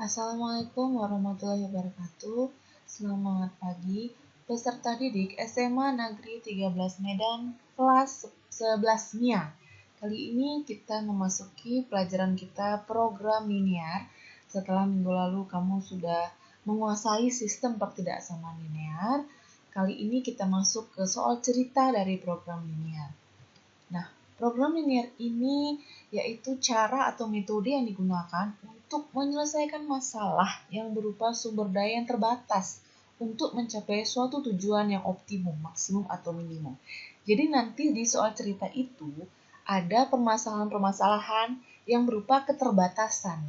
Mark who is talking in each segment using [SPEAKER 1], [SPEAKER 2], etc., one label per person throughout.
[SPEAKER 1] Assalamualaikum warahmatullahi wabarakatuh. Selamat pagi, peserta didik SMA Negeri 13 Medan kelas 11 MIA. Kali ini kita memasuki pelajaran kita program linear. Setelah minggu lalu kamu sudah menguasai sistem pertidaksamaan linear, kali ini kita masuk ke soal cerita dari program linear. Nah, program linear ini yaitu cara atau metode yang digunakan untuk menyelesaikan masalah yang berupa sumber daya yang terbatas untuk mencapai suatu tujuan yang optimum, maksimum atau minimum. Jadi nanti di soal cerita itu ada permasalahan-permasalahan yang berupa keterbatasan.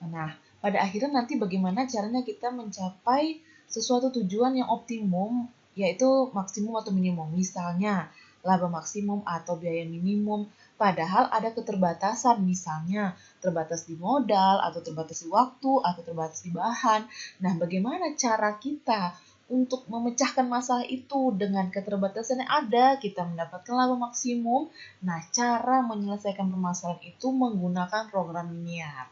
[SPEAKER 1] Nah, pada akhirnya nanti bagaimana caranya kita mencapai sesuatu tujuan yang optimum, yaitu maksimum atau minimum. Misalnya, laba maksimum atau biaya minimum, padahal ada keterbatasan, misalnya terbatas di modal, atau terbatas di waktu, atau terbatas di bahan. Nah, bagaimana cara kita untuk memecahkan masalah itu dengan keterbatasan yang ada, kita mendapatkan laba maksimum. Nah, cara menyelesaikan permasalahan itu menggunakan program linear.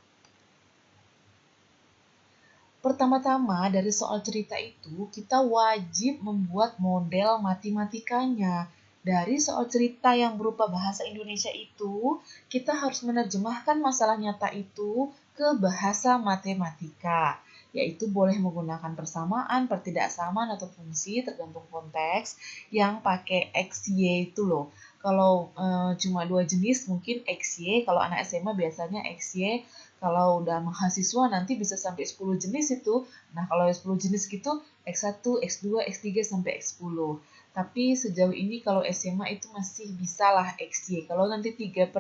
[SPEAKER 1] Pertama-tama dari soal cerita itu, kita wajib membuat model matematikanya. Dari soal cerita yang berupa bahasa Indonesia itu, kita harus menerjemahkan masalah nyata itu ke bahasa matematika, yaitu boleh menggunakan persamaan, pertidaksamaan, atau fungsi tergantung konteks yang pakai X, Y itu loh. Kalau cuma dua jenis mungkin X, Y, kalau anak SMA biasanya X, Y. Kalau udah mahasiswa nanti bisa sampai 10 jenis itu. Nah, kalau 10 jenis gitu, X1, X2, X3 sampai X10. Tapi sejauh ini kalau SMA itu masih bisa lah XY. Kalau nanti 3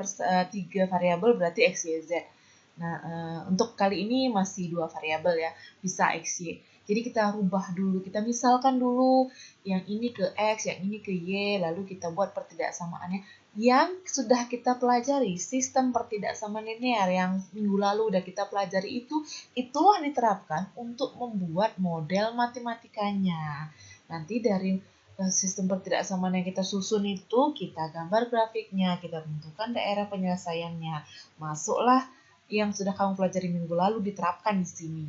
[SPEAKER 1] variabel berarti X, Y, Z. Nah, untuk kali ini masih 2 variabel ya, bisa X, Y. Jadi kita rubah dulu, kita misalkan dulu yang ini ke X, yang ini ke Y, lalu kita buat pertidaksamaannya yang sudah kita pelajari. Sistem pertidaksamaan linear yang minggu lalu udah kita pelajari itulah diterapkan untuk membuat model matematikanya. Nanti dari sistem pertidaksamaan yang kita susun itu, kita gambar grafiknya, kita tentukan daerah penyelesaiannya. Masuklah yang sudah kamu pelajari minggu lalu diterapkan di sini.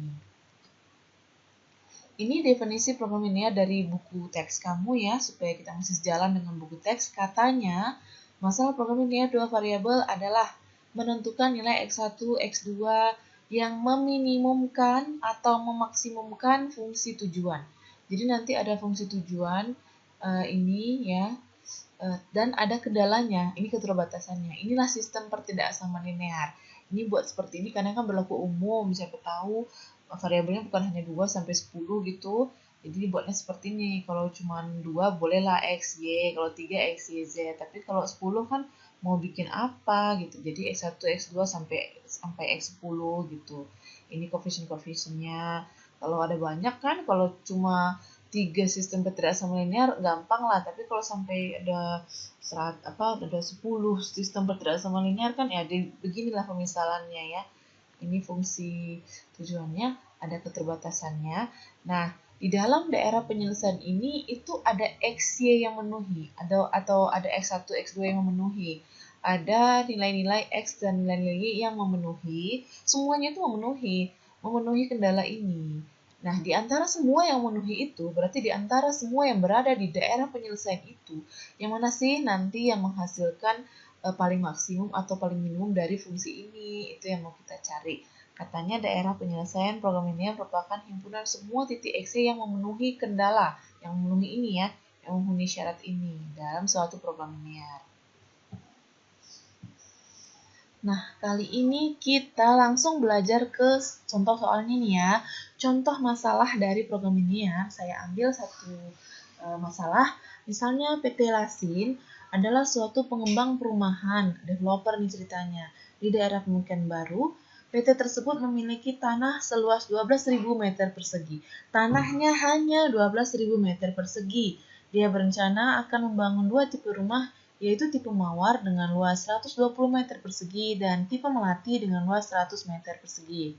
[SPEAKER 1] Ini definisi program linear dari buku teks kamu ya, supaya kita masih sejalan dengan buku teks. Katanya, masalah program linear 2 variabel adalah menentukan nilai X1, X2 yang meminimumkan atau memaksimumkan fungsi tujuan. Jadi nanti ada fungsi tujuan ini ya, dan ada kendalanya, ini keterbatasannya. Inilah sistem pertidaksamaan linear. Ini buat seperti ini karena kan berlaku umum, siapa tahu variabelnya bukan hanya 2 sampai 10 gitu. Jadi dibuatnya seperti ini. Kalau cuma 2 bolehlah X, Y, kalau 3 X, Y, Z. Tapi kalau 10 kan mau bikin apa gitu. Jadi X1, X2 sampai X10 gitu. Ini koefisien-koefisiennya. Kalau ada banyak kan, kalau cuma 3 sistem pertidaksamaan linear gampang lah, tapi kalau sampai ada 10 sistem pertidaksamaan linear kan ya beginilah pemisalannya ya. Ini fungsi tujuannya, ada keterbatasannya. Nah, di dalam daerah penyelesaian ini itu ada XY yang memenuhi, atau ada X1, X2 yang memenuhi. Ada nilai-nilai X dan nilai-nilai Y yang memenuhi, semuanya itu memenuhi kendala ini. Nah, di antara semua yang memenuhi itu, berarti di antara semua yang berada di daerah penyelesaian itu, yang mana sih nanti yang menghasilkan paling maksimum atau paling minimum dari fungsi ini? Itu yang mau kita cari. Katanya daerah penyelesaian program linear merupakan himpunan semua titik X yang memenuhi kendala, yang memenuhi ini ya, yang memenuhi syarat ini dalam suatu program linear. Nah, kali ini kita langsung belajar ke contoh soalnya nih ya. Contoh masalah dari program linear, saya ambil satu masalah. Misalnya PT Lasin adalah suatu pengembang perumahan, developer nih ceritanya, di daerah pemukiman baru. PT tersebut memiliki tanah seluas 12.000 meter persegi. Tanahnya hanya 12.000 meter persegi. Dia berencana akan membangun 2 tipe rumah, yaitu tipe mawar dengan luas 120 meter persegi dan tipe melati dengan luas 100 meter persegi.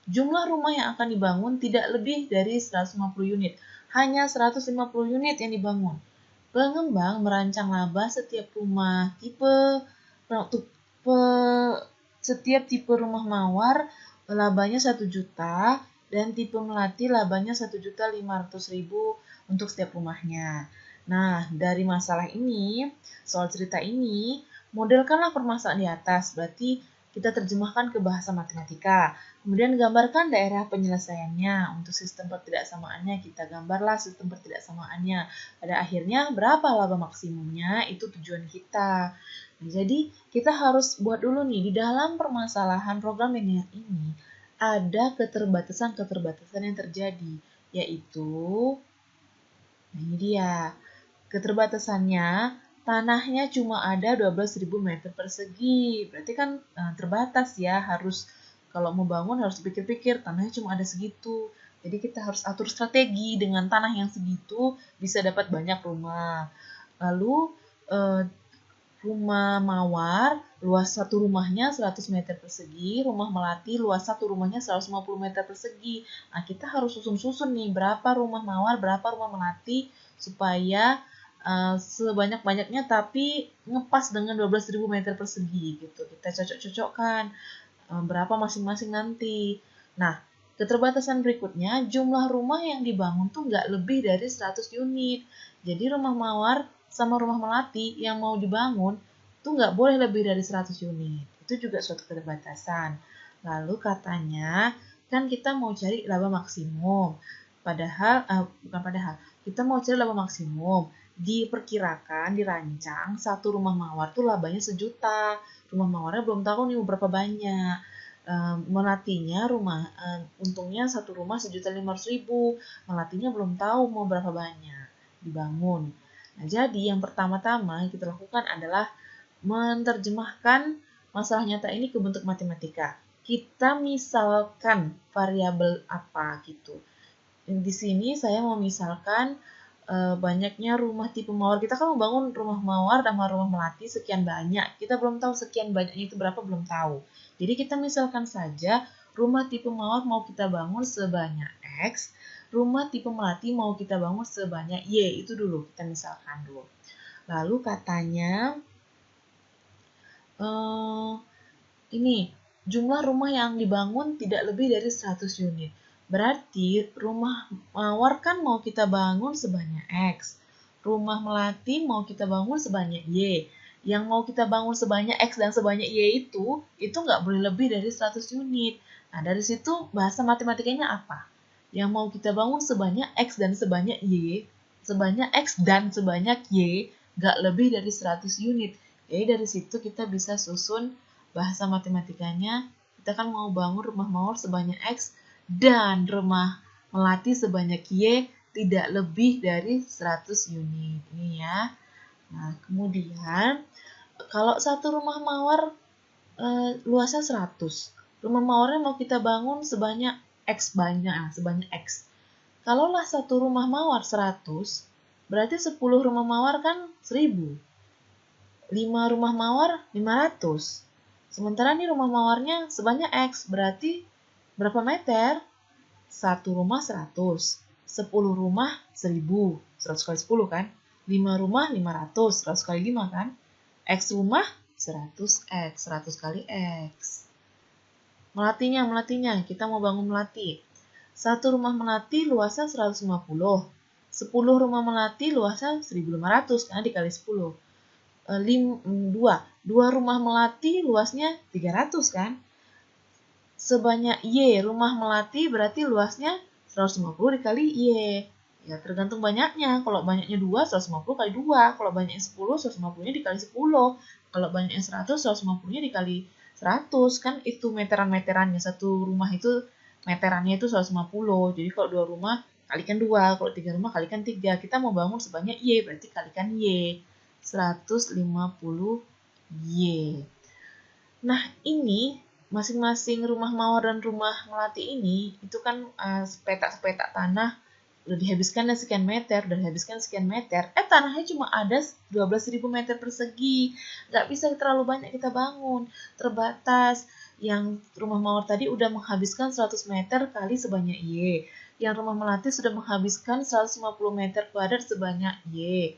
[SPEAKER 1] Jumlah rumah yang akan dibangun tidak lebih dari 150 unit, hanya 150 unit yang dibangun. Pengembang merancang laba setiap tipe rumah mawar labanya 1 juta dan tipe melati labanya 1.500.000 untuk setiap rumahnya. Nah, dari masalah ini, soal cerita ini, modelkanlah permasalahan di atas, berarti kita terjemahkan ke bahasa matematika. Kemudian gambarkan daerah penyelesaiannya. Untuk sistem pertidaksamaannya, kita gambarlah sistem pertidaksamaannya. Pada akhirnya, berapa laba maksimumnya? Itu tujuan kita. Nah, jadi, kita harus buat dulu nih, di dalam permasalahan program linear ini, ada keterbatasan-keterbatasan yang terjadi, yaitu, nah ini dia, keterbatasannya, tanahnya cuma ada 12.000 meter persegi, berarti kan terbatas ya, harus kalau mau bangun harus pikir-pikir, tanahnya cuma ada segitu, jadi kita harus atur strategi dengan tanah yang segitu, bisa dapat banyak rumah. Lalu rumah mawar, luas satu rumahnya 100 meter persegi, rumah melati, luas satu rumahnya 150 meter persegi. Nah, kita harus susun-susun nih, berapa rumah mawar, berapa rumah melati, supaya sebanyak-banyaknya tapi ngepas dengan 12.000 meter persegi gitu. Kita cocok-cocokkan berapa masing-masing nanti. Nah, keterbatasan berikutnya, jumlah rumah yang dibangun tuh nggak lebih dari 100 unit. Jadi rumah mawar sama rumah melati yang mau dibangun tuh nggak boleh lebih dari 100 unit. Itu juga suatu keterbatasan. Lalu katanya, kan kita mau cari laba maksimum. Kita mau cari laba maksimum. Diperkirakan, dirancang, satu rumah mawar tuh labanya 1 juta. Rumah mawarnya belum tahu nih berapa banyak. Melatinya untungnya satu rumah 1.500.000. Melatinya belum tahu mau berapa banyak dibangun. Nah, jadi yang pertama-tama kita lakukan adalah menerjemahkan masalah nyata ini ke bentuk matematika. Kita misalkan variabel apa gitu. Di sini saya mau misalkan banyaknya rumah tipe mawar. Kita kan membangun rumah mawar sama rumah melati sekian banyak. Kita belum tahu sekian banyaknya itu berapa, belum tahu. Jadi kita misalkan saja rumah tipe mawar mau kita bangun sebanyak X, rumah tipe melati mau kita bangun sebanyak Y. Itu dulu, kita misalkan dulu. Lalu katanya, ini, jumlah rumah yang dibangun tidak lebih dari 100 unit. Berarti rumah mawar kan mau kita bangun sebanyak X. Rumah melati mau kita bangun sebanyak Y. Yang mau kita bangun sebanyak X dan sebanyak Y itu nggak boleh lebih dari 100 unit. Nah, dari situ bahasa matematikanya apa? Yang mau kita bangun sebanyak X dan sebanyak Y, sebanyak X dan sebanyak Y, nggak lebih dari 100 unit. Jadi dari situ kita bisa susun bahasa matematikanya, kita kan mau bangun rumah mawar sebanyak X dan rumah melati sebanyak Y tidak lebih dari 100 unit. Ini ya. Nah, kemudian kalau satu rumah mawar luasnya 100. Rumah mawarnya mau kita bangun sebanyak X banyak, sebanyak X. Kalaulah satu rumah mawar 100, berarti 10 rumah mawar kan 1000. 5 rumah mawar 500. Sementara nih rumah mawarnya sebanyak X, berarti berapa meter? 1 rumah 100, 10 rumah 1000, 100 kali 10 kan? 5 rumah 500, 100 kali 5 kan? X rumah 100X, 100 kali X. Melatinya, kita mau bangun melati. Satu rumah melati luasnya 150, 10 rumah melati luasnya 1.500, karena dikali 10. Dua rumah melati luasnya 300 kan? Sebanyak Y rumah melati berarti luasnya 150 dikali Y. Ya tergantung banyaknya. Kalau banyaknya 2, 150 kali 2. Kalau banyaknya 10, 150-nya dikali 10. Kalau banyaknya 100, 150-nya dikali 100. Kan itu meteran-meterannya. Satu rumah itu meterannya itu 150. Jadi kalau 2 rumah kalikan 2. Kalau 3 rumah kalikan 3. Kita mau bangun sebanyak Y berarti kalikan Y. 150 Y. Nah, ini masing-masing rumah mawar dan rumah melati ini itu kan sepetak-sepetak tanah udah dihabiskan sekian meter, tanahnya cuma ada 12.000 meter persegi. Nggak bisa terlalu banyak kita bangun, terbatas. Yang rumah mawar tadi udah menghabiskan 100 meter kali sebanyak Y. Yang rumah melati sudah menghabiskan 150 meter kuadrat sebanyak Y.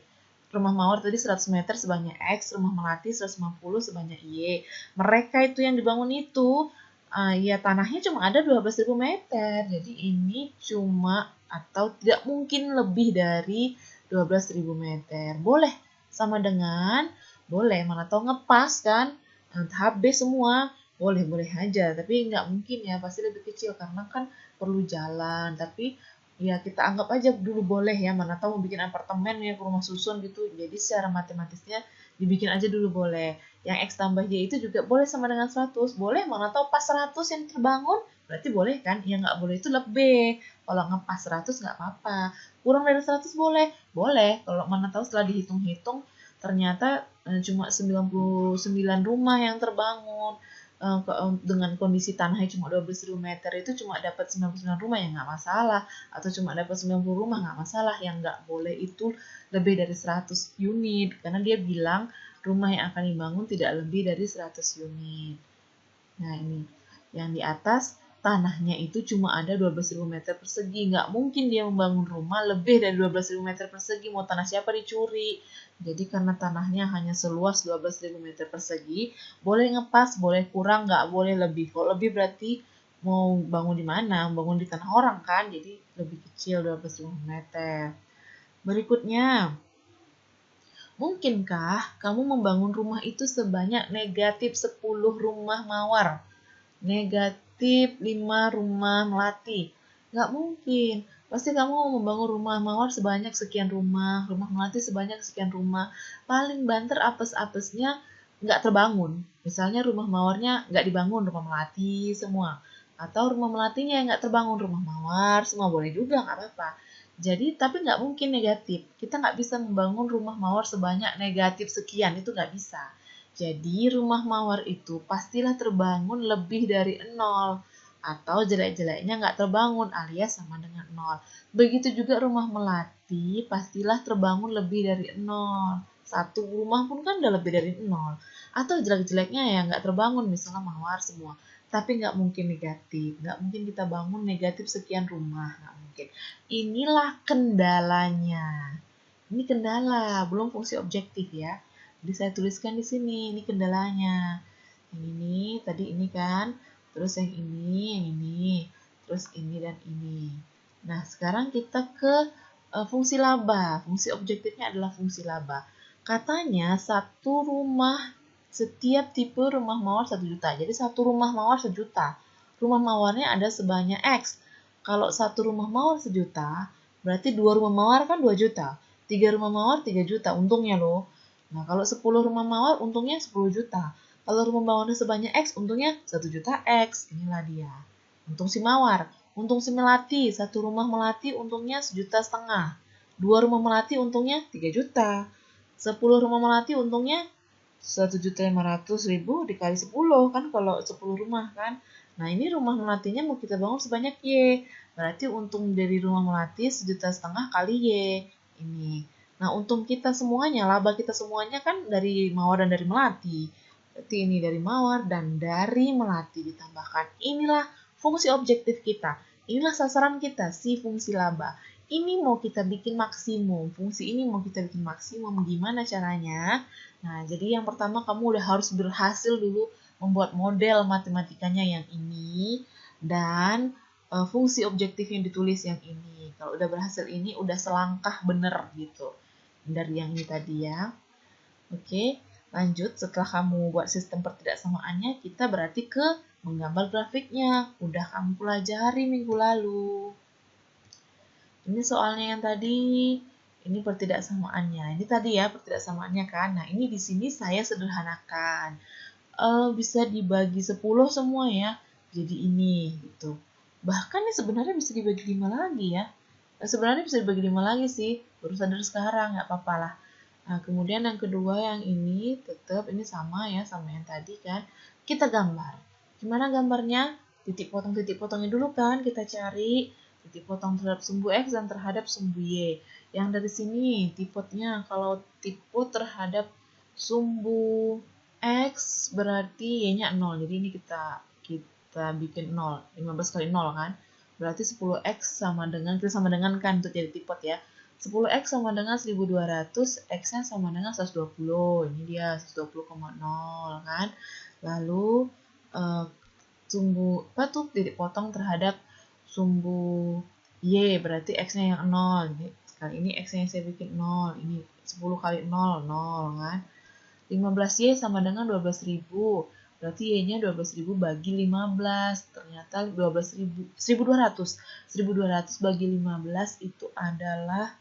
[SPEAKER 1] Rumah mawar tadi 100 meter sebanyak X, rumah melati 150 sebanyak Y. Mereka itu yang dibangun itu ya tanahnya cuma ada 12.000 meter. Jadi ini cuma atau tidak mungkin lebih dari 12.000 meter. Boleh sama dengan, boleh, mana tahu ngepas kan, habis semua, boleh aja. Tapi nggak mungkin ya, pasti lebih kecil karena kan perlu jalan. Tapi ya kita anggap aja dulu boleh ya, mana tahu mau bikin apartemen ya, rumah susun gitu. Jadi secara matematisnya dibikin aja dulu boleh. Yang X tambah Y itu juga boleh sama dengan 100. Boleh, mana tahu pas 100 yang terbangun, berarti boleh kan? Yang nggak boleh itu lebih. Kalau ngepas 100 nggak apa-apa. Kurang dari 100 boleh? Boleh. Kalau mana tahu setelah dihitung-hitung, ternyata cuma 99 rumah yang terbangun. Dengan kondisi tanahnya cuma 12.000 meter itu cuma dapat 99 rumah ya nggak masalah. Atau cuma dapat 90 rumah nggak masalah. Yang nggak boleh itu lebih dari 100 unit. Karena dia bilang rumah yang akan dibangun tidak lebih dari 100 unit. Nah ini, yang di atas tanahnya itu cuma ada 12.000 meter persegi. Nggak mungkin dia membangun rumah lebih dari 12.000 meter persegi. Mau tanah siapa dicuri? Jadi karena tanahnya hanya seluas 12.000 meter persegi, boleh ngepas, boleh kurang, nggak boleh lebih. Kalau lebih berarti mau bangun di mana? Bangun di tanah orang kan? Jadi lebih kecil 12.000 meter. Berikutnya, mungkinkah kamu membangun rumah itu sebanyak negatif 10 rumah mawar? Negatif 5 rumah melati. Nggak mungkin. Pasti kamu mau membangun rumah mawar sebanyak sekian rumah melati sebanyak sekian rumah. Paling banter apes-apesnya nggak terbangun. Misalnya rumah mawarnya nggak dibangun, rumah melati semua. Atau rumah melatinya yang nggak terbangun, rumah mawar semua. Boleh juga, nggak apa-apa. Jadi, tapi nggak mungkin negatif. Kita nggak bisa membangun rumah mawar sebanyak negatif sekian, itu nggak bisa. Jadi, rumah mawar itu pastilah terbangun lebih dari 0. Atau jelek-jeleknya nggak terbangun alias sama dengan 0. Begitu juga rumah melati pastilah terbangun lebih dari 0. Satu rumah pun kan udah lebih dari 0. Atau jelek-jeleknya ya nggak terbangun, misalnya mawar semua. Tapi nggak mungkin negatif. Nggak mungkin kita bangun negatif sekian rumah. Nggak mungkin. Inilah kendalanya. Ini kendala, belum fungsi objektif ya. Jadi saya tuliskan di sini, ini kendalanya. Yang ini, tadi ini kan, terus yang ini, terus ini dan ini. Nah, sekarang kita ke fungsi laba. Fungsi objektifnya adalah fungsi laba. Katanya satu rumah, setiap tipe rumah mawar 1 juta. Jadi satu rumah mawar 1 juta. Rumah mawarnya ada sebanyak X. Kalau satu rumah mawar 1 juta, berarti 2 rumah mawar kan 2 juta. 3 rumah mawar 3 juta untungnya loh. Nah, kalau 10 rumah mawar untungnya 10 juta. Kalau rumah mawarnya sebanyak X, untungnya 1 juta X. Inilah dia. Untung si mawar. Untung si melati. Satu rumah melati untungnya 1,5 juta. 2 rumah melati untungnya 3 juta. 10 rumah melati untungnya 1.500.000 dikali 10 kan kalau 10 rumah kan. Nah, ini rumah melatinya mau kita bangun sebanyak Y. Berarti untung dari rumah melati 1,5 juta kali Y. Ini. Nah, untung kita semuanya, laba kita semuanya kan dari mawar dan dari melati. Berarti ini dari mawar dan dari melati ditambahkan. Inilah fungsi objektif kita. Inilah sasaran kita, si fungsi laba. Ini mau kita bikin maksimum. Fungsi ini mau kita bikin maksimum. Gimana caranya? Nah, jadi yang pertama kamu udah harus berhasil dulu membuat model matematikanya yang ini. Dan fungsi objektif yang ditulis yang ini. Kalau udah berhasil ini, udah selangkah bener gitu. Dari yang ini tadi ya. Oke, lanjut. Setelah kamu buat sistem pertidaksamaannya, kita berarti ke menggambar grafiknya. Udah kamu pelajari minggu lalu. Ini soalnya yang tadi, ini pertidaksamaannya. Ini tadi ya pertidaksamaannya kan. Nah, ini di sini saya sederhanakan. Bisa dibagi 10 semua ya. Jadi ini gitu. Bahkan ini sebenarnya bisa dibagi 5 lagi ya. Sebenarnya bisa dibagi 5 lagi sih. Baru sadar sekarang, nggak apa-apa lah. Nah, kemudian yang kedua yang ini tetap ini sama ya sama yang tadi kan. Kita gambar. Gimana gambarnya? Titik potongnya dulu kan kita cari titik potong terhadap sumbu X dan terhadap sumbu Y. Yang dari sini tipotnya kalau tipot terhadap sumbu X berarti Y-nya 0. Jadi ini kita bikin 0. 15 kali 0 kan. Berarti 10X sama dengan, kita sama dengan kan untuk jadi tipot ya. 10X sama dengan 1200, X-nya sama dengan 120. Ini dia 120,0 kan. Lalu sumbu apa tuh titik potong terhadap sumbu Y, berarti X-nya yang 0. Jadi, kali ini X-nya yang saya bikin 0. Ini 10 kali 0, 0 kan. 15Y sama dengan 12.000. Berarti Y-nya 12.000 bagi 15. Ternyata 12.000, 1.200. 1.200 bagi 15 itu adalah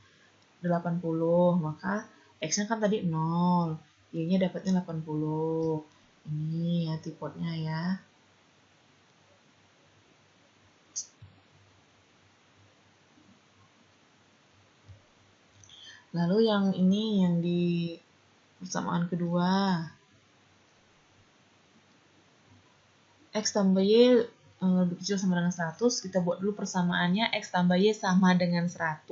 [SPEAKER 1] 80. Maka X-nya kan tadi 0. Y-nya dapatnya 80. Ini ya tipotnya ya. Lalu yang ini yang di persamaan kedua. X tambah Y lebih kecil sama dengan 100. Kita buat dulu persamaannya. X tambah Y sama dengan 100.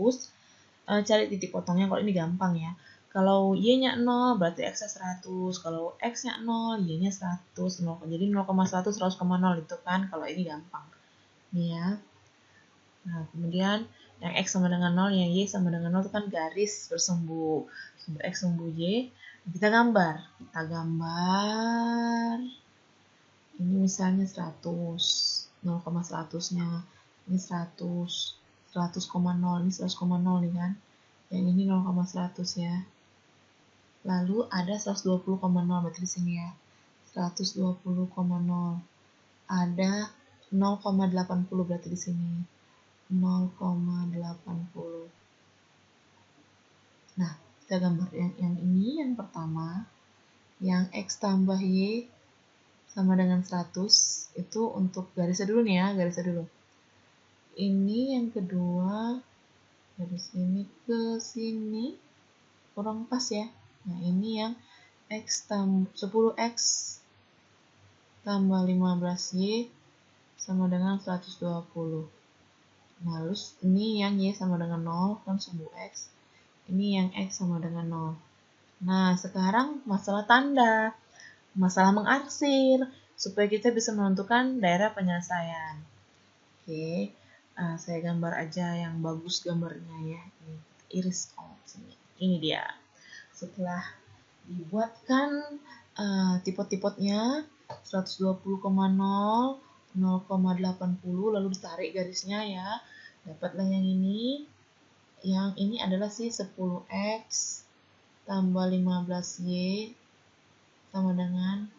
[SPEAKER 1] Cari titik potongnya. Kalau ini gampang ya. Kalau Y-nya 0 berarti X-nya 100. Kalau X-nya 0, Y-nya 100. 0. Jadi 0,100, 100,0 itu kan. Kalau ini gampang. Ini ya. Nah, kemudian yang X sama dengan 0, yang Y sama dengan 0 itu kan garis bersumbu. Sumbu X, sumbu Y. Kita gambar. Ini misalnya 100. 0,100-nya. Ini 100. 100,0. Ini 100,0 nih kan. Yang ini 0,100 ya. Lalu ada 120,0 berarti di sini ya. 120,0. Ada 0,80 berarti di sini. 0,80. Nah, kita gambar yang ini yang pertama, yang X tambah Y sama dengan 100, itu untuk garisnya dulu nih ya, garisnya dulu. Ini yang kedua, dari sini ke sini, kurang pas ya. Nah, ini yang X tambah 10X tambah 15Y sama dengan 120. Nah, terus ini yang Y sama dengan 0, kan sumbu X. Ini yang X sama dengan 0. Nah, sekarang masalah tanda. Masalah mengarsir. Supaya kita bisa menentukan daerah penyelesaian. Oke, saya gambar aja yang bagus gambarnya ya. Ini, iris sini. Ini dia. Setelah dibuatkan tipot-tipotnya 120,0, 0,80, lalu ditarik garisnya ya. Dapatlah yang ini. Yang ini adalah si 10X tambah 15Y sama dengan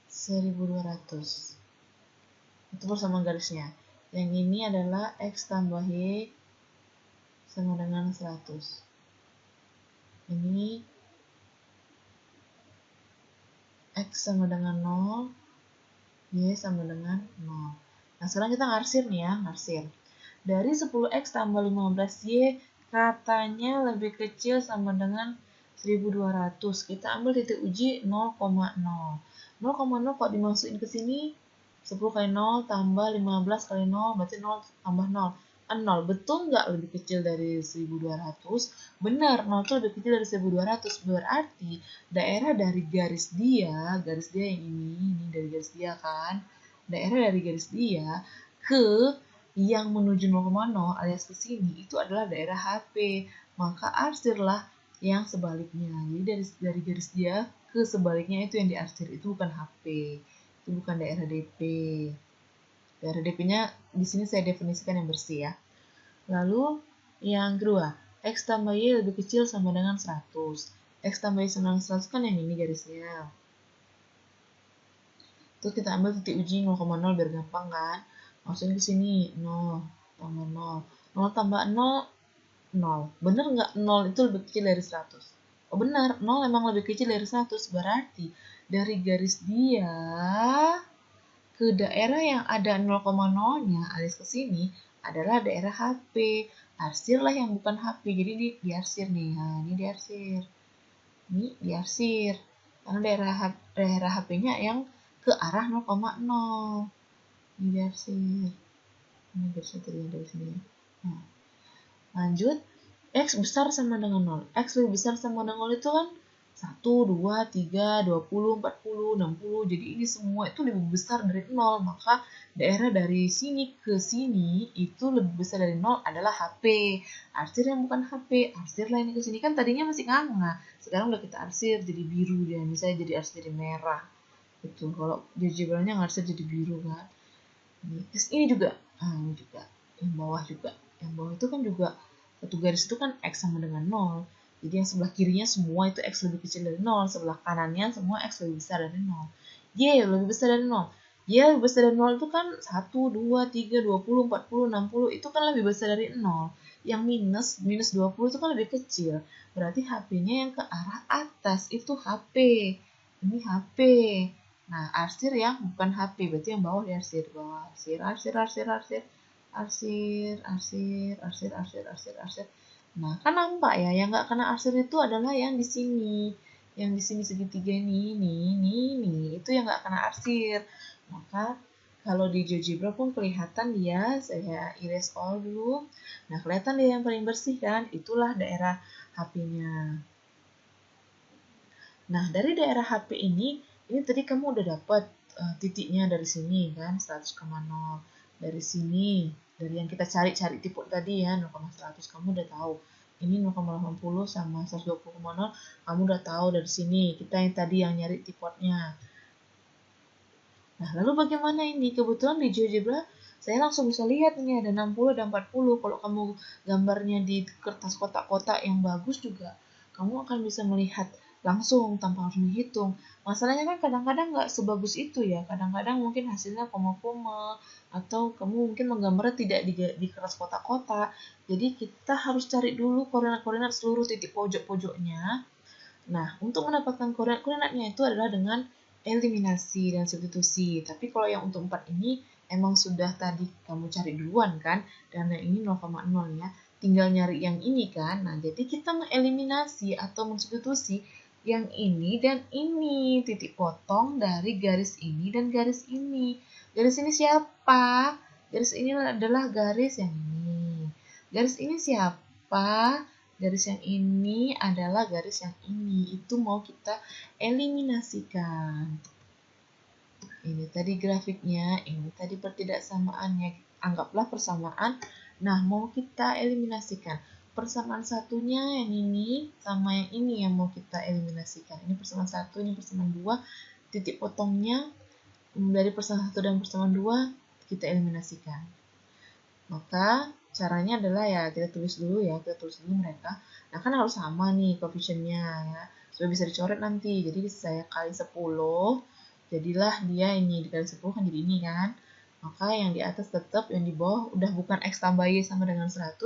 [SPEAKER 1] 1.200. Itu bersama garisnya. Yang ini adalah X tambah Y sama dengan 100. Ini X sama dengan 0, Y sama dengan 0. Nah, sekarang kita ngarsir nih ya, ngarsir. Dari 10X tambah 15Y katanya lebih kecil sama dengan 1.200. Kita ambil titik uji 0,0. 0,0 kok dimasukin ke sini 10 kali 0 tambah 15 kali 0 berarti 0 tambah 0. 0. Betul nggak lebih kecil dari 1.200? Benar, 0 itu lebih kecil dari 1.200. Berarti daerah dari garis dia yang ini dari garis dia kan. Daerah dari garis dia ke yang menuju 0,0 alias ke sini itu adalah daerah HP. Maka arsirlah yang sebaliknya. Jadi dari garis dia ke sebaliknya itu yang diarsir, itu bukan HP. Itu bukan daerah DP. Daerah DP-nya di sini saya definisikan yang bersih ya. Lalu yang kedua, X tambah Y lebih kecil sama dengan 100. X tambah Y sama dengan 100 kan yang ini garisnya. Terus kita ambil titik uji 0,0 biar gampang kan. Masukin ke sini 0 tambah 0. 0 tambah 0, 0. Bener nggak 0 itu lebih kecil dari 100? Oh benar, 0 emang lebih kecil dari 100. Berarti dari garis dia ke daerah yang ada 0,0-nya alias ke sini adalah daerah HP. Arsirlah yang bukan HP. Jadi ini diarsir nih. Nah, ini diarsir. Ini diarsir. Karena daerah HP-nya yang ke arah 0,0. Ini diarsir. Ini garisnya tadi yang dari sini ya. Nah, lanjut. X besar sama dengan 0. X lebih besar sama dengan 0 itu kan 1, 2, 3, 20, 40, 60. Jadi ini semua itu lebih besar dari 0. Maka daerah dari sini ke sini itu lebih besar dari 0 adalah HP. Arsir yang bukan HP. Arsirlah ini ke sini. Kan tadinya masih nganga. Sekarang udah kita arsir jadi biru dia. Misalnya jadi arsir jadi merah. Betul, kalau GeoGebra-nya nggak jadi biru kan. Terus ini juga, ini juga, yang bawah juga. Yang bawah itu kan juga, satu garis itu kan X sama dengan 0. Jadi yang sebelah kirinya semua itu X lebih kecil dari 0, sebelah kanannya semua X lebih besar dari 0. Y lebih besar dari 0. Y lebih besar dari 0 itu kan 1, 2, 3, 20, 40, 60 itu kan lebih besar dari 0. Yang minus 20 itu kan lebih kecil. Berarti HP-nya yang ke arah atas itu HP. Ini HP. Nah, arsir yang bukan HP, berarti yang bawah di arsir. Bawah arsir, arsir, arsir, arsir, arsir, arsir, arsir, arsir, arsir, arsir. Nah, kan nampak ya, yang nggak kena arsir itu adalah yang di sini. Yang di sini segitiga ini, itu yang nggak kena arsir. Maka, kalau di GeoGebra pun kelihatan dia, saya erase all dulu. Nah, kelihatan dia yang paling bersih kan, itulah daerah HP-nya. Nah, dari daerah HP ini tadi kamu udah dapat titiknya dari sini kan, 100,0. Dari sini, dari yang kita cari-cari tipe tadi ya, 0,100 kamu udah tahu. Ini 0,80 sama 120,0 kamu udah tahu dari sini. Kita yang tadi yang nyari tipotnya. Nah, lalu bagaimana ini? Kebetulan di GeoGebra saya langsung bisa lihat ini ada 60 dan 40. Kalau kamu gambarnya di kertas kotak-kotak yang bagus juga, kamu akan bisa melihat langsung tanpa harus menghitung. Masalahnya kan kadang-kadang nggak sebagus itu ya. Kadang-kadang mungkin hasilnya koma-koma atau kamu mungkin menggambarnya tidak di kertas kotak-kotak. Jadi kita harus cari dulu koordinat-koordinat seluruh titik pojok-pojoknya. Nah, untuk mendapatkan koordinatnya itu adalah dengan eliminasi dan substitusi. Tapi kalau yang untuk 4 ini emang sudah tadi kamu cari duluan kan, dan yang ini 0,0 ya. Tinggal nyari yang ini kan. Nah, jadi kita mengeliminasi atau mensubstitusi yang ini dan ini. Titik potong dari garis ini dan garis ini. Garis ini siapa? Garis ini adalah garis yang ini. Garis ini siapa? Garis yang ini adalah garis yang ini. Itu mau kita eliminasikan. Ini tadi grafiknya, ini tadi pertidaksamaannya. Anggaplah persamaan. Nah, mau kita eliminasikan. Persamaan satunya yang ini sama yang ini yang mau kita eliminasikan. Ini persamaan satu, ini persamaan dua. Titik potongnya dari persamaan satu dan persamaan dua kita eliminasikan. Maka caranya adalah ya kita tulis dulu mereka. Nah kan harus sama nih koefisiennya ya, supaya bisa dicoret nanti. Jadi saya kali 10, jadilah dia ini dikali 10 kan jadi ini kan. Maka yang di atas tetap, yang di bawah udah bukan X tambah Y sama dengan 100,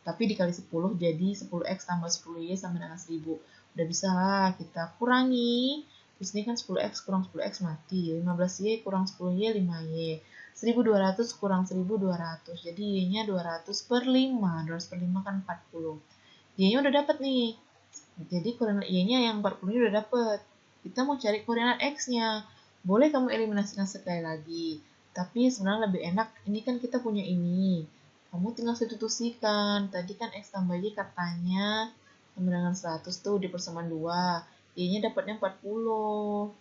[SPEAKER 1] tapi dikali 10 jadi 10X tambah 10Y sama dengan 1000. Udah bisa lah kita kurangi. Terus ini kan 10X kurang 10X mati, 15Y kurang 10Y 5Y. 1200 kurang 1200. Jadi Y-nya 200 per 5. 200 per 5 kan 40. Y-nya udah dapet nih. Jadi koordinat Y-nya yang 40 ini udah dapet. Kita mau cari koordinat X-nya. Boleh kamu eliminasikan sekali lagi. Tapi sebenarnya lebih enak, ini kan kita punya ini. Kamu tinggal substitusikan. Tadi kan X tambah Y katanya sama dengan 100 tuh di persamaan 2. Y-nya dapatnya 40.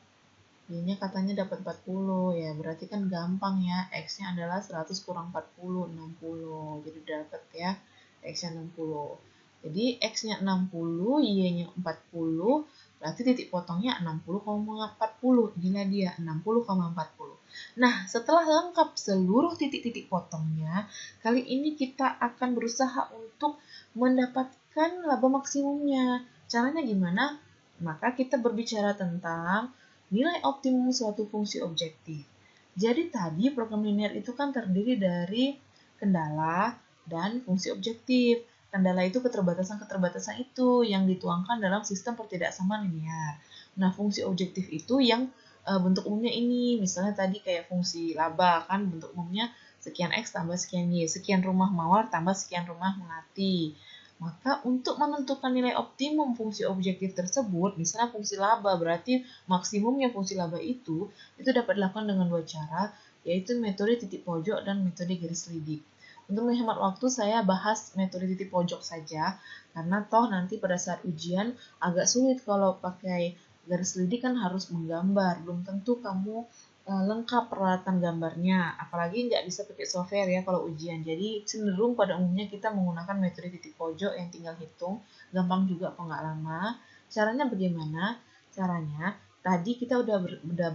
[SPEAKER 1] Y-nya katanya dapat 40, ya berarti kan gampang ya, X-nya adalah 100 kurang 40, 60. Jadi dapat ya, X-nya 60. Jadi X-nya 60, Y-nya 40, berarti titik potongnya 60,40. Inilah dia, 60,40. Nah, setelah lengkap seluruh titik-titik potongnya, kali ini kita akan berusaha untuk mendapatkan laba maksimumnya. Caranya gimana? Maka kita berbicara tentang nilai optimum suatu fungsi objektif. Jadi tadi program linear itu kan terdiri dari kendala dan fungsi objektif. Kendala itu keterbatasan-keterbatasan itu yang dituangkan dalam sistem pertidaksamaan linear. Nah, fungsi objektif itu yang bentuk umumnya ini. Misalnya tadi kayak fungsi laba kan bentuk umumnya sekian X tambah sekian Y, sekian rumah mawar tambah sekian rumah melati. Maka untuk menentukan nilai optimum fungsi objektif tersebut, misalnya fungsi laba, berarti maksimumnya fungsi laba itu dapat dilakukan dengan dua cara, yaitu metode titik pojok dan metode garis lidik. Untuk menghemat waktu, saya bahas metode titik pojok saja, karena toh nanti pada saat ujian agak sulit kalau pakai garis lidik kan harus menggambar, belum tentu kamu lengkap peralatan gambarnya, apalagi nggak bisa pakai software ya kalau ujian. Jadi cenderung pada umumnya kita menggunakan metode titik pojok yang tinggal hitung, gampang juga kok nggak lama. Caranya bagaimana? Caranya tadi kita udah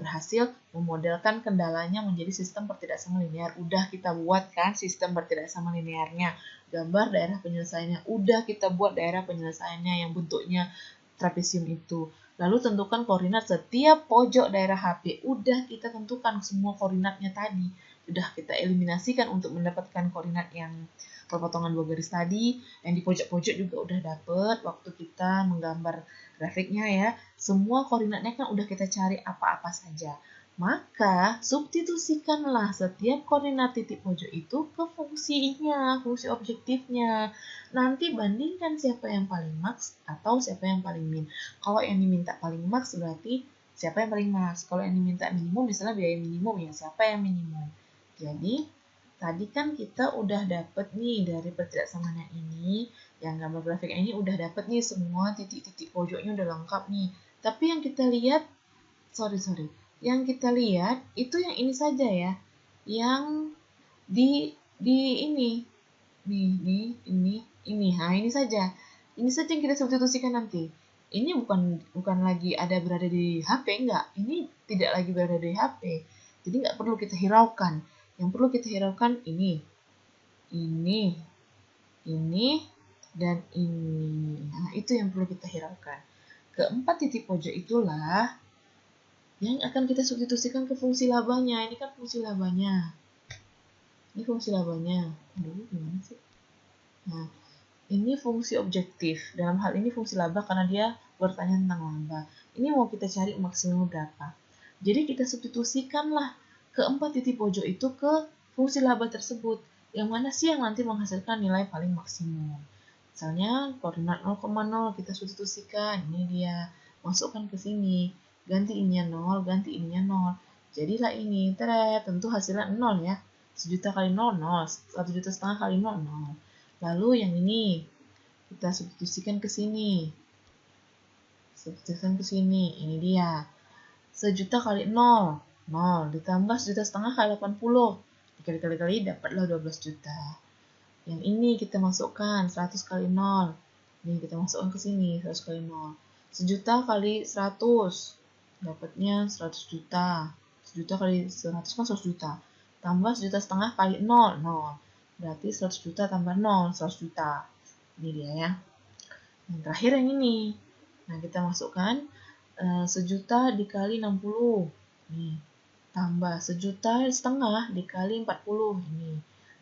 [SPEAKER 1] berhasil memodelkan kendalanya menjadi sistem bertidaksamaan linear. Udah kita buat kan sistem bertidaksamaan linearnya. Gambar daerah penyelesaiannya. Udah kita buat daerah penyelesaiannya yang bentuknya trapesium itu. Lalu tentukan koordinat setiap pojok daerah HP. Udah kita tentukan semua koordinatnya tadi. Sudah kita eliminasikan untuk mendapatkan koordinat yang perpotongan dua garis tadi. Yang di pojok-pojok juga udah dapet waktu kita menggambar grafiknya ya. Semua koordinatnya kan udah kita cari apa-apa saja. Maka substitusikanlah setiap koordinat titik pojok itu ke fungsinya, fungsi objektifnya. Nanti bandingkan siapa yang paling max atau siapa yang paling min. Kalau yang diminta paling max berarti siapa yang paling max. Kalau yang diminta minimum misalnya biaya minimum ya siapa yang minimum. Jadi tadi kan kita udah dapet nih dari pertidaksamaan ini, yang gambar grafik ini udah dapet nih semua titik-titik pojoknya udah lengkap nih. Tapi yang kita lihat, yang kita lihat itu yang ini saja ya, yang di ini, nah ini saja yang kita substitusikan nanti. Ini bukan lagi berada di HP, enggak. Ini tidak lagi berada di HP. Jadi nggak perlu kita hiraukan. Yang perlu kita hiraukan ini, dan ini. Nah, itu yang perlu kita hiraukan. Keempat titik pojok itulah yang akan kita substitusikan ke fungsi labanya. Ini kan fungsi labanya. Ini fungsi labanya. Aduh, gimana sih? Nah, ini fungsi objektif. Dalam hal ini fungsi laba karena dia bertanya tentang laba. Ini mau kita cari maksimum berapa. Jadi kita substitusikanlah keempat titik pojok itu ke fungsi laba tersebut. Yang mana sih yang nanti menghasilkan nilai paling maksimum. Misalnya koordinat 0,0 kita substitusikan. Ini dia. Masukkan ke sini. Ganti ininya 0, ganti ininya 0. Jadilah ini. Tentu hasilnya 0 ya. 1 juta kali 0, 0. 1,5 juta kali 0, 0. Lalu yang ini kita substitusikan ke sini. Ini dia. 1 juta kali 0, 0 ditambah 1,5 juta kali 80. Dikali-kali dapatlah 12 juta. Yang ini kita masukkan 100 kali 0. Ini kita masukkan ke sini 100 kali 0. 1 juta kali 100 dapatnya 100 juta. 1 juta kali 100 kan 100 juta. Tambah 1,5 juta kali 0, 0. Berarti 100 juta tambah 0, 100 juta. Ini dia ya. Yang terakhir yang ini. Nah, kita masukkan 1 juta dikali 60. Nih. Tambah 1,5 juta dikali 40. Ini.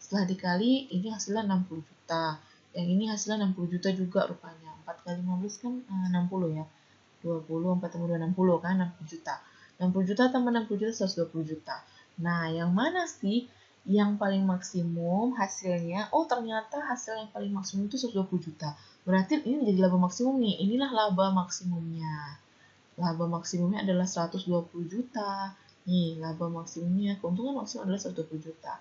[SPEAKER 1] Setelah dikali, ini hasilnya 60 juta. Yang ini hasilnya 60 juta juga rupanya. 4 kali 15 kan 60 ya. 20, 4 tambah 2, 60 kan 60 juta. 60 juta tambah 60 juta 120 juta. Nah, yang mana sih yang paling maksimum hasilnya? Oh, ternyata hasil yang paling maksimum itu 120 juta. Berarti ini menjadi laba maksimum nih. Inilah laba maksimumnya. Laba maksimumnya adalah 120 juta. Nih, laba maksimumnya, keuntungan maksimum adalah 120 juta.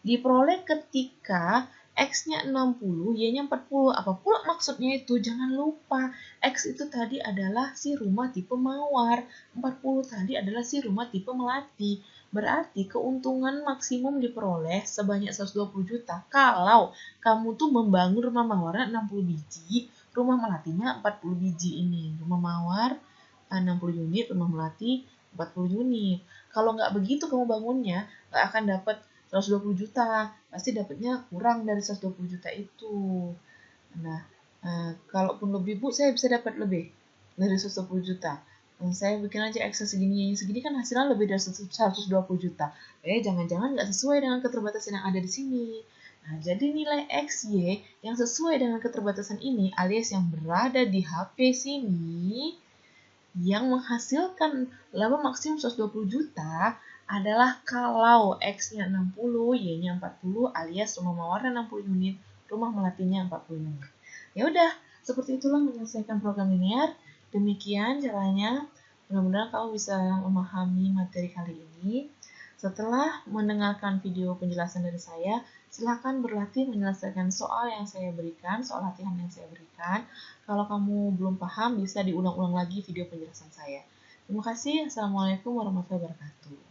[SPEAKER 1] Diperoleh ketika X-nya 60, Y-nya 40. Apa pula maksudnya itu? Jangan lupa, X itu tadi adalah si rumah tipe mawar. 40 tadi adalah si rumah tipe melati. Berarti keuntungan maksimum diperoleh sebanyak 120 juta kalau kamu tuh membangun rumah mawarnya 60 biji, rumah melatinya 40 biji ini. Rumah mawar 60 unit, rumah melati 40 unit. Kalau nggak begitu kamu bangunnya, nggak akan dapat 120 juta. Pasti dapatnya kurang dari 120 juta itu. Nah, kalaupun lebih Bu, saya bisa dapat lebih dari 120 juta. Saya bikin aja Excel segini kan hasilnya lebih dari 120 juta. Jangan-jangan nggak sesuai dengan keterbatasan yang ada di sini. Nah, jadi nilai XY yang sesuai dengan keterbatasan ini alias yang berada di HP sini yang menghasilkan laba maksimum 120 juta adalah kalau X-nya 60, Y-nya 40 alias rumah mawarnya 60 unit, rumah melatinya 40 unit. Ya udah, seperti itulah menyelesaikan program linear. Demikian caranya. Mudah-mudahan kamu bisa memahami materi kali ini. Setelah mendengarkan video penjelasan dari saya, silakan berlatih menyelesaikan soal yang saya berikan, soal latihan yang saya berikan. Kalau kamu belum paham, bisa diulang-ulang lagi video penjelasan saya. Terima kasih. Assalamualaikum warahmatullahi wabarakatuh.